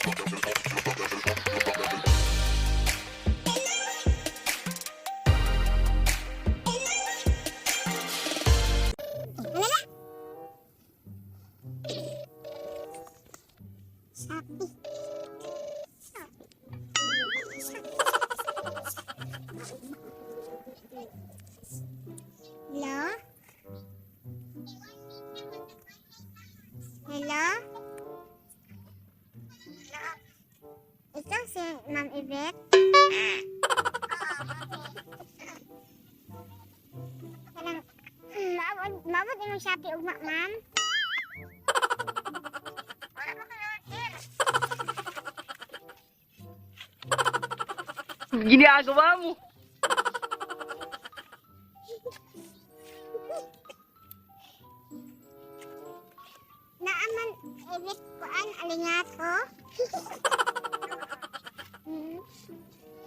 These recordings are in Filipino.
Hello? Hello? Ikaw si Ma'am Yvette? Mabot yung Shopee ugma, ma'am? Ginagawa mo. Naaman, Yvette ko alingat ko.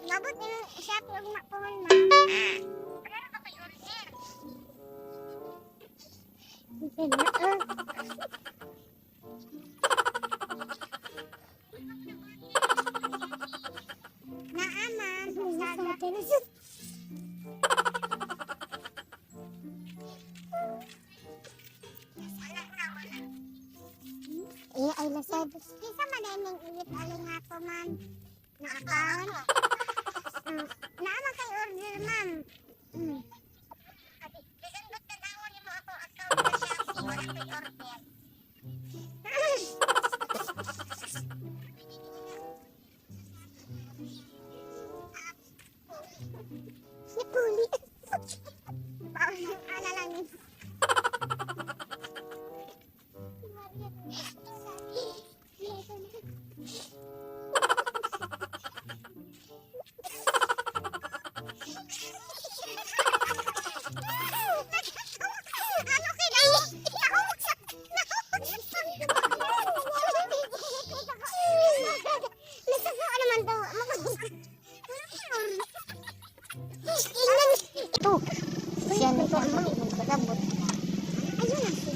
Mabot yung Shopee ugma po, ma'am. Iya ay lasad. Kisa manayang ulit alin nga po, ma'am. Na account. Naaman kay order, ma'am. Isandot ka daw ni mo ako account sa Shopee. Wala kay order. Sipuli. Ala lang yun.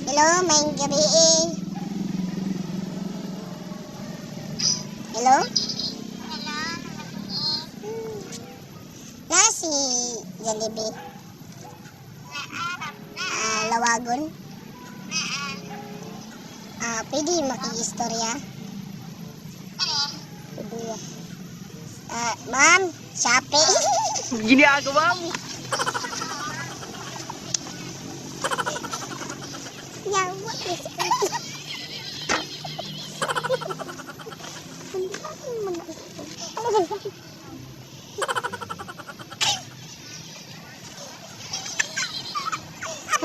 Hello, maing gabi. Hello? Si Jollibee. Lawagon. Pwede makikistorya. Pwede. Ma'am, Shopee. Ginagawa mo. Yawa.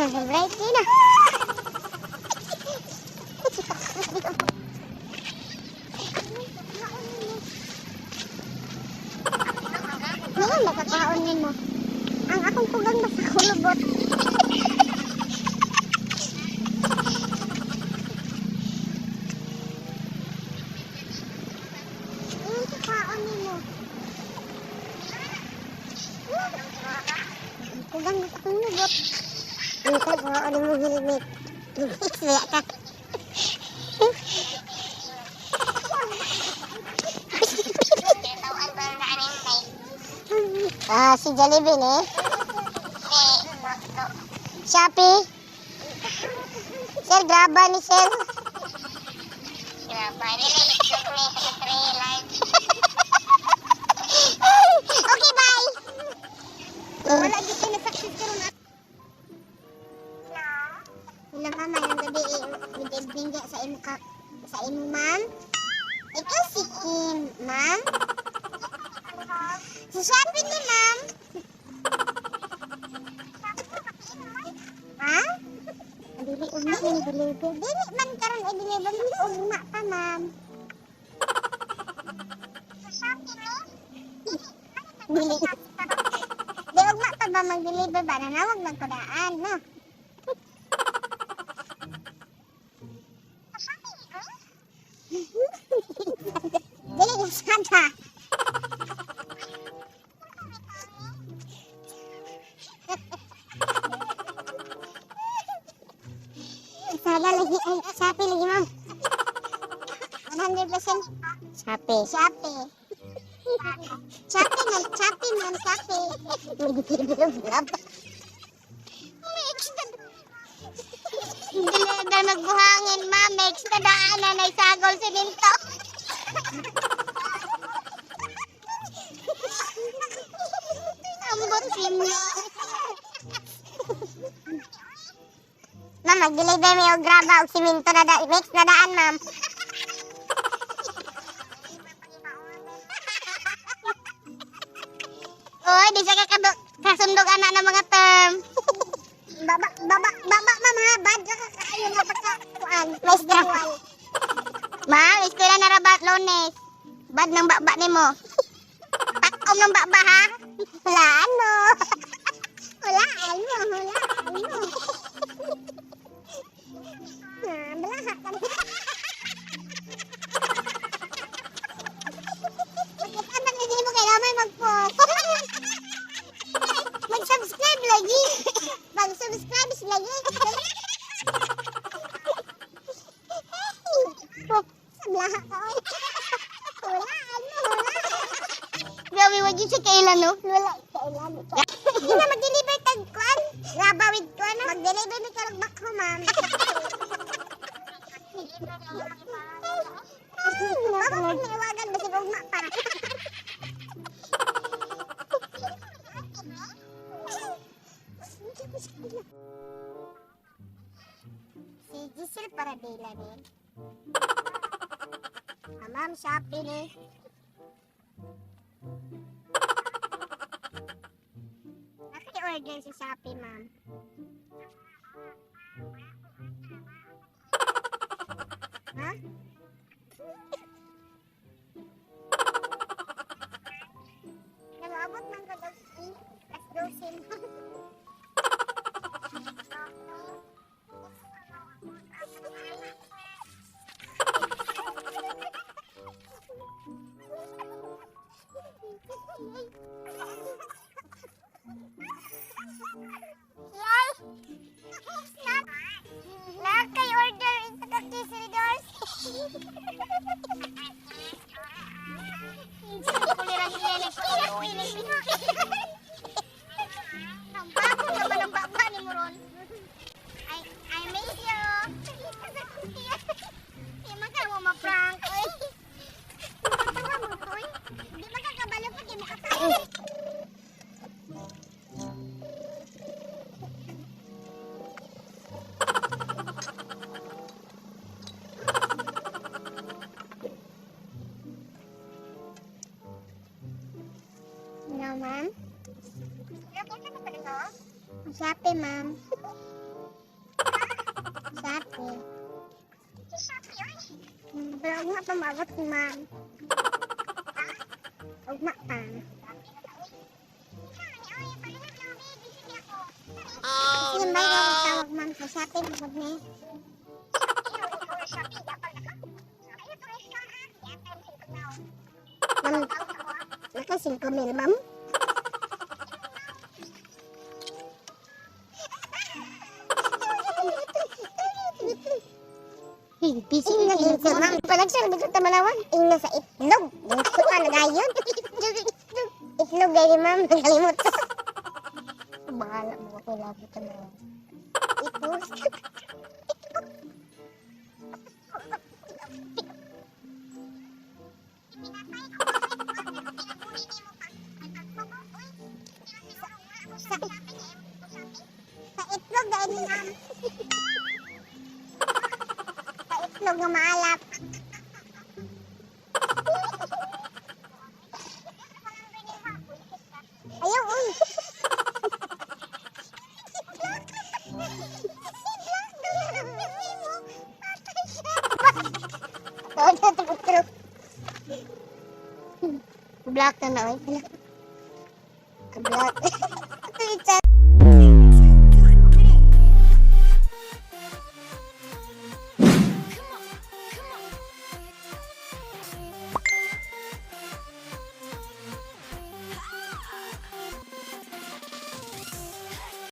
Right na. Ngayon, nakakaonin mo. Ang akong pugang basta kulubot. Nakakaonin mo. Pugang basta kulubot. Ito, ano mo helmet? Saya ka. Si Jollibee ni? Shopee? Sir, graba ni Sir. Graba ni Okay, bye. Wala dito na success ka rin. Hello, ma'am. Mayang gabi. Good evening sa imo, ma'am. Ikaw si Kim, ma'am. Si Shopee ni, ma'am. Ha? Dili ugma ni deliver. Dili man karon i-deliver ni ugma pa, ma'am. Dili. Di ugma pa ba mag-deliver ba? Nanawag lang kodaan, no? Dili yung sada. Sada lagi, ay, Shopee lagi, ma'am. Ano 100% Shopee. Shopee. Shopee man, Shopee man, Shopee. Mix na dili na nagbuhangin, ma. Mix na daanan ay sagol siminto. Ambot simyo. Ma'am, mag-deliver may og graba og siminto na mix na daan, ma'am. Oy, di sa kasundog anak ng mga term. Baba, ma'am ha. Bad ka kaayo na pagkakuan. Maestra. Ma, eskwela na rabat, Lunes. Bad ng baba ni mo. Takom ng baba ha. Wala ano. Wala ano. Balaha ka. Pagkatapos hindi mo kailangan mag-post. Mag-subscribe lagi. Mag-subscribe lagi. Sablaha ka. Wala ano. Grabe, wag yun siya kailan, no? Wala kailan. Hindi na mag-deliver tag-kuan. Rabawid ko, ano? Mag-deliver ni Kalagbak ko, ma'am. Bakit niwagan ba si Bugma pa? Si Giselle Paradela din. Ma'am, Shopee ni. Naki-order sa Shopee, ma'am. Ha? Nangabot ng kadagsi. As dosin. Naki-order sa Kakisri Doors. Ang bago naman ang baba ni Moron. I miss you. Di man ka mo ma-prank. Matawa mo ko. Di man ka kabalo pa di mo katawa. No, ma'am. Shopee, ma'am. Shopee. Pero huwag nga pamabot, ma'am. Huwag nga pa. Sige, ba yung tawag, ma'am, sa Shopee, huwag na. Ma'am, naka 5,000, ma'am. Busy na din si ma'am. Panagsar, bigla tamalawan. Ina sa itlog. Gusto ka na gayon. Itlog gaya, ma'am. Nakalimot ko. Bahala mo ako lagi ito na. I-post. Sa itlog gaya, ma'am. Itlog na maalap. Ayaw, uy. Black na na, uy.